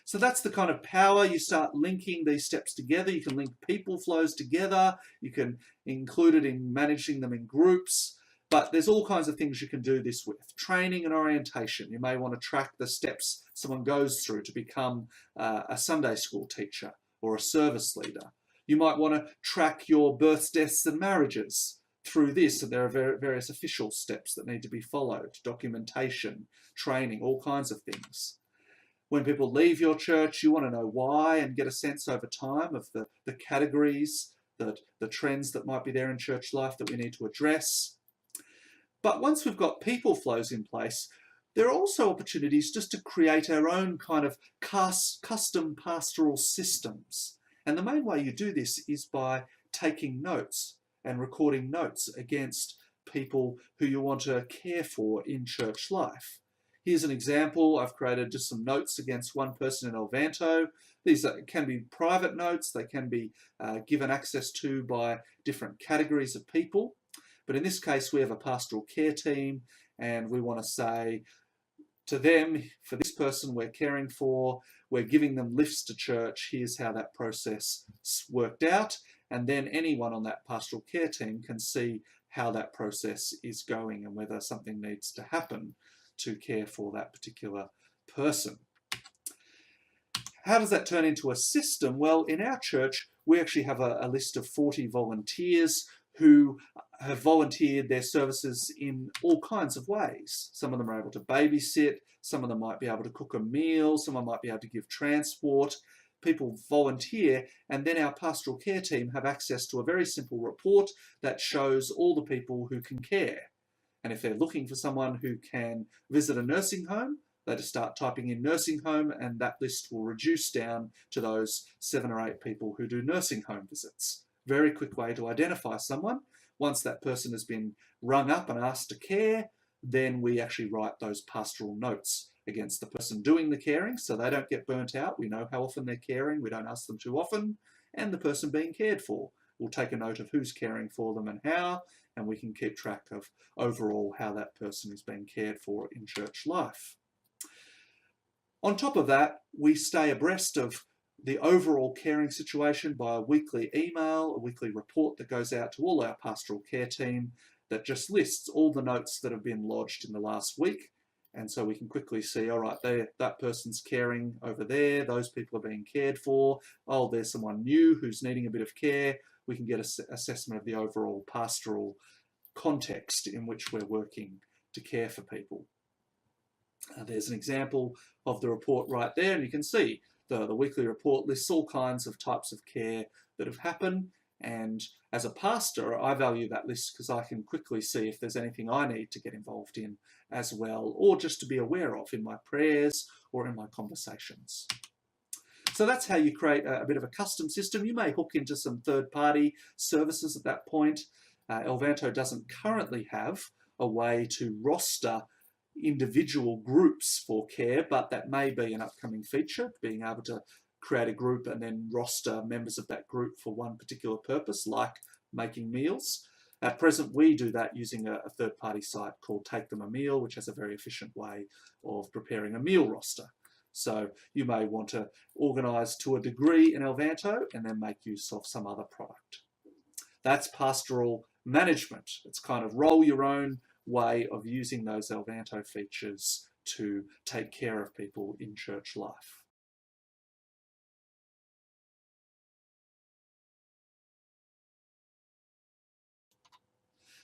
So that's the kind of power. You start linking these steps together. You can link people flows together. You can include it in managing them in groups. But there's all kinds of things you can do this with. Training and orientation. You may want to track the steps someone goes through to become a Sunday school teacher or a service leader. You might want to track your births, deaths and marriages through this, and there are various official steps that need to be followed. Documentation, training, all kinds of things. When people leave your church, you want to know why and get a sense over time of the categories, the trends that might be there in church life that we need to address. But once we've got people flows in place, there are also opportunities just to create our own kind of custom pastoral systems. And the main way you do this is by taking notes and recording notes against people who you want to care for in church life. Here's an example. I've created just some notes against one person in Elvanto. These can be private notes. They can be given access to by different categories of people. But in this case, we have a pastoral care team, and we want to say to them, for this person we're caring for, we're giving them lifts to church. Here's how that process worked out. And then anyone on that pastoral care team can see how that process is going and whether something needs to happen to care for that particular person. How does that turn into a system? Well, in our church, we actually have a list of 40 volunteers who have volunteered their services in all kinds of ways. Some of them are able to babysit, some of them might be able to cook a meal, someone might be able to give transport. People volunteer, and then our pastoral care team have access to a very simple report that shows all the people who can care. And if they're looking for someone who can visit a nursing home, they just start typing in nursing home, and that list will reduce down to those 7 or 8 people who do nursing home visits. Very quick way to identify someone. Once that person has been rung up and asked to care, then we actually write those pastoral notes against the person doing the caring so they don't get burnt out. We know how often they're caring, we don't ask them too often, and the person being cared for. We'll take a note of who's caring for them and how, and we can keep track of overall how that person is being cared for in church life. On top of that, we stay abreast of the overall caring situation by a weekly email, a weekly report that goes out to all our pastoral care team that just lists all the notes that have been lodged in the last week. And so we can quickly see, all right, that person's caring over there, those people are being cared for. Oh, there's someone new who's needing a bit of care. We can get an assessment of the overall pastoral context in which we're working to care for people. There's an example of the report right there, and you can see the weekly report lists all kinds of types of care that have happened. And as a pastor, I value that list because I can quickly see if there's anything I need to get involved in as well, or just to be aware of in my prayers or in my conversations. So that's how you create a bit of a custom system. You may hook into some third-party services at that point. Elvanto doesn't currently have a way to roster individual groups for care, but that may be an upcoming feature, being able to create a group and then roster members of that group for one particular purpose, like making meals. At present, we do that using a third-party site called Take Them a Meal, which has a very efficient way of preparing a meal roster. So you may want to organise to a degree in Elvanto and then make use of some other product. That's pastoral management. It's kind of roll your own way of using those Elvanto features to take care of people in church life.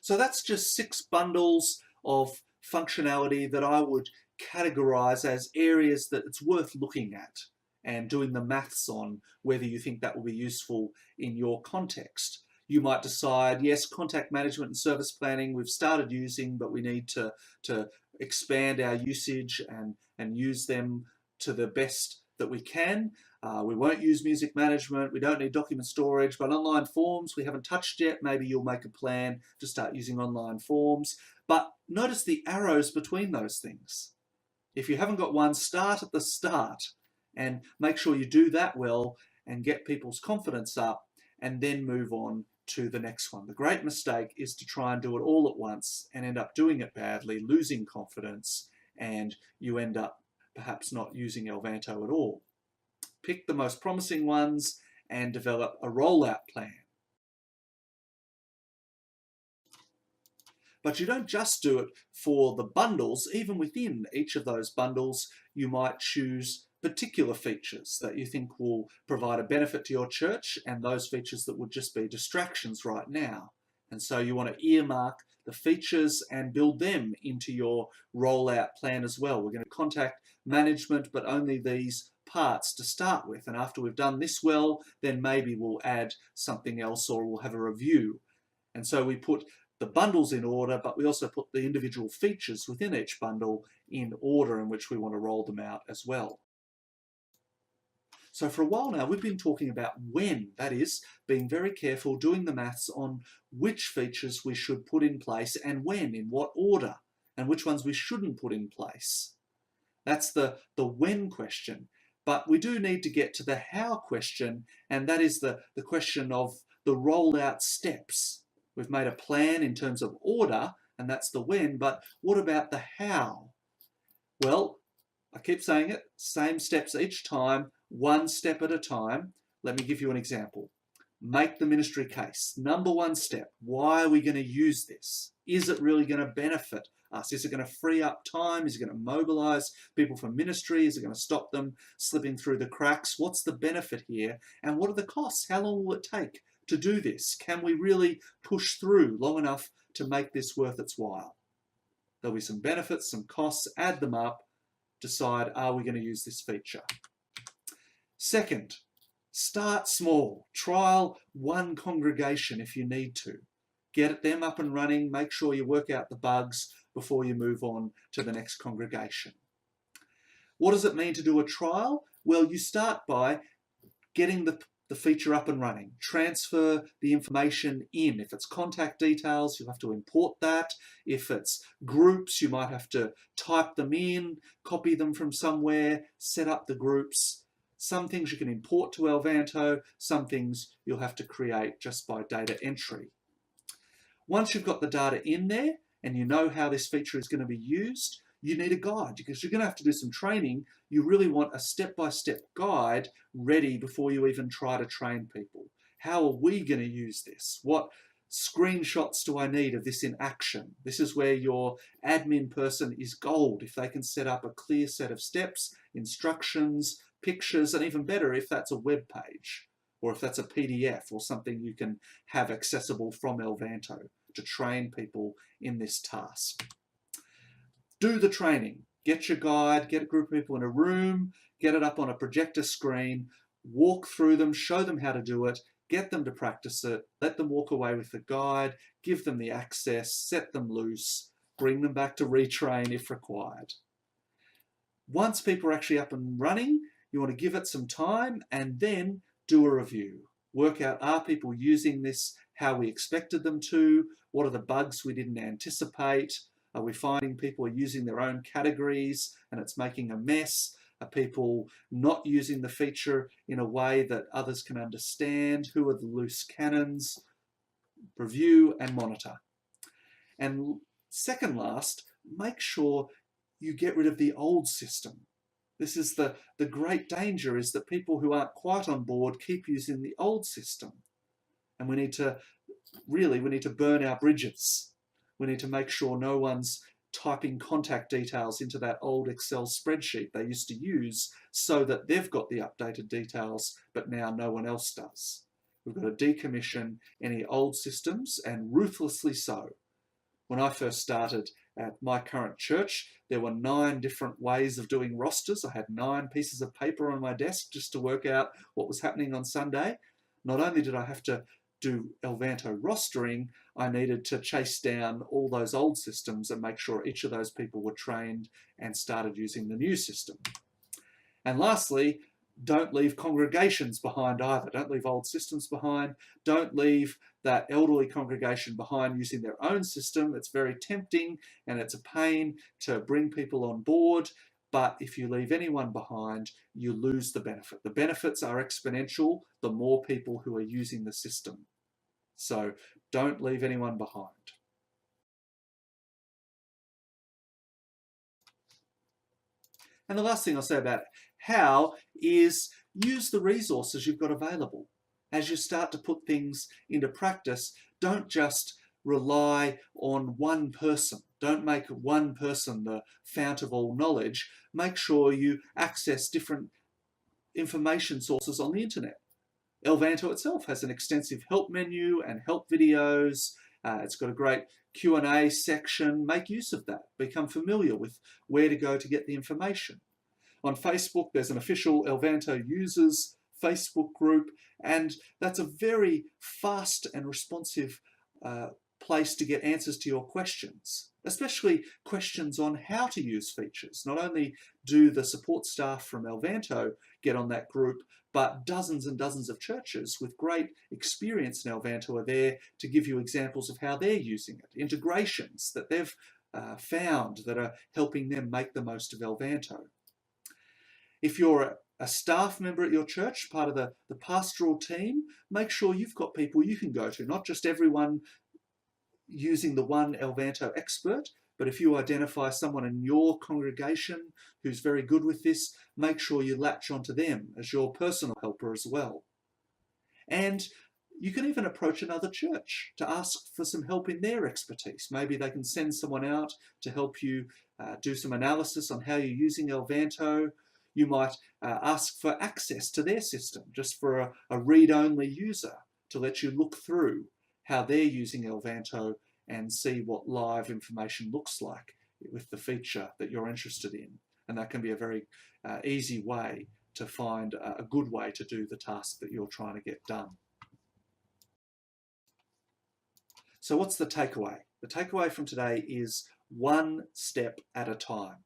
So that's just 6 bundles of functionality that I would categorize as areas that it's worth looking at and doing the maths on whether you think that will be useful in your context. You might decide, yes, contact management and service planning we've started using, but we need to expand our usage and use them to the best that we can. We won't use music management, we don't need document storage, but online forms we haven't touched yet. Maybe you'll make a plan to start using online forms. But notice the arrows between those things. If you haven't got one, start at the start and make sure you do that well and get people's confidence up and then move on to the next one. The great mistake is to try and do it all at once and end up doing it badly, losing confidence, and you end up perhaps not using Elvanto at all. Pick the most promising ones and develop a rollout plan. But you don't just do it for the bundles. Even within each of those bundles, you might choose particular features that you think will provide a benefit to your church and those features that would just be distractions right now. And so you want to earmark the features and build them into your rollout plan as well. We're going to contact management, but only these parts to start with. And after we've done this well, then maybe we'll add something else or we'll have a review. And so we put the bundles in order, but we also put the individual features within each bundle in order in which we want to roll them out as well. So for a while now, we've been talking about when, that is, being very careful, doing the maths on which features we should put in place and when, in what order, and which ones we shouldn't put in place. That's the when question. But we do need to get to the how question, and that is the question of the rollout steps. We've made a plan in terms of order, and that's the when, but what about the how? Well, I keep saying it, same steps each time, one step at a time. Let me give you an example. Make the ministry case. Number one step, why are we going to use this? Is it really going to benefit us? Is it going to free up time? Is it going to mobilize people for ministry? Is it going to stop them slipping through the cracks? What's the benefit here? And what are the costs? How long will it take to do this? Can we really push through long enough to make this worth its while? There'll be some benefits, some costs, add them up, decide, are we going to use this feature? Second, start small. Trial one congregation if you need to. Get them up and running, make sure you work out the bugs before you move on to the next congregation. What does it mean to do a trial? Well, you start by getting the feature up and running. Transfer the information in. If it's contact details, you have to import that. If it's groups, you might have to type them in, copy them from somewhere, set up the groups. Some things you can import to Elvanto, some things you'll have to create just by data entry. Once you've got the data in there and you know how this feature is going to be used, you need a guide because you're going to have to do some training. You really want a step-by-step guide ready before you even try to train people. How are we going to use this? What screenshots do I need of this in action? This is where your admin person is gold. If they can set up a clear set of steps, instructions, pictures, and even better if that's a web page or if that's a PDF or something you can have accessible from Elvanto to train people in this task. Do the training. Get your guide, get a group of people in a room, get it up on a projector screen, walk through them, show them how to do it, get them to practice it, let them walk away with the guide, give them the access, set them loose, bring them back to retrain if required. Once people are actually up and running, you want to give it some time and then do a review. Work out, are people using this how we expected them to? What are the bugs we didn't anticipate? Are we finding people are using their own categories and it's making a mess? Are people not using the feature in a way that others can understand? Who are the loose cannons? Review and monitor. And second last, make sure you get rid of the old system. This is the great danger, is that people who aren't quite on board keep using the old system. And we need to burn our bridges. We need to make sure no one's typing contact details into that old Excel spreadsheet they used to use so that they've got the updated details, but now no one else does. We've got to decommission any old systems, and ruthlessly so. When I first started at my current church, there were 9 different ways of doing rosters. I had 9 pieces of paper on my desk just to work out what was happening on Sunday. Not only did I have to do Elvanto rostering, I needed to chase down all those old systems and make sure each of those people were trained and started using the new system. And lastly, don't leave congregations behind either. Don't leave old systems behind. Don't leave that elderly congregation behind using their own system. It's very tempting and it's a pain to bring people on board. But if you leave anyone behind, you lose the benefit. The benefits are exponential the more people who are using the system. So don't leave anyone behind. And the last thing I'll say about how is use the resources you've got available. As you start to put things into practice, don't just rely on one person. Don't make one person the fount of all knowledge. Make sure you access different information sources on the internet. Elvanto itself has an extensive help menu and help videos. It's got a great Q&A section. Make use of that. Become familiar with where to go to get the information. On Facebook, there's an official Elvanto users Facebook group, and that's a very fast and responsive place to get answers to your questions, especially questions on how to use features. Not only do the support staff from Elvanto get on that group, but dozens and dozens of churches with great experience in Elvanto are there to give you examples of how they're using it, integrations that they've found that are helping them make the most of Elvanto. If you're a staff member at your church, part of the pastoral team, make sure you've got people you can go to, not just everyone using the one Elvanto expert, but if you identify someone in your congregation who's very good with this, make sure you latch onto them as your personal helper as well. And you can even approach another church to ask for some help in their expertise. Maybe they can send someone out to help you do some analysis on how you're using Elvanto. You might ask for access to their system, just for a read-only user, to let you look through how they're using Elvanto and see what live information looks like with the feature that you're interested in. And that can be a very easy way to find a good way to do the task that you're trying to get done. So what's the takeaway? The takeaway from today is one step at a time.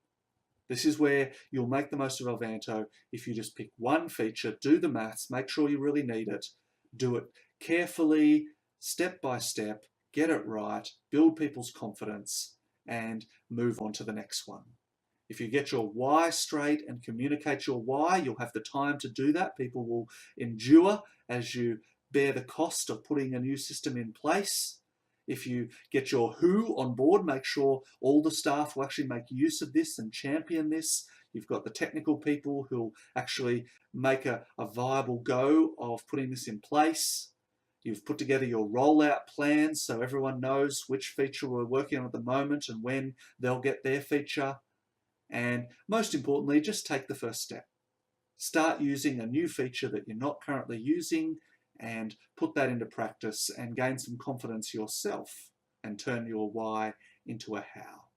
This is where you'll make the most of Elvanto if you just pick one feature, do the maths, make sure you really need it, do it carefully, step by step, get it right, build people's confidence, and move on to the next one. If you get your why straight and communicate your why, you'll have the time to do that. People will endure as you bear the cost of putting a new system in place. If you get your who on board, make sure all the staff will actually make use of this and champion this. You've got the technical people who'll actually make a viable go of putting this in place. You've put together your rollout plans so everyone knows which feature we're working on at the moment and when they'll get their feature. And most importantly, just take the first step. Start using a new feature that you're not currently using and put that into practice and gain some confidence yourself and turn your why into a how.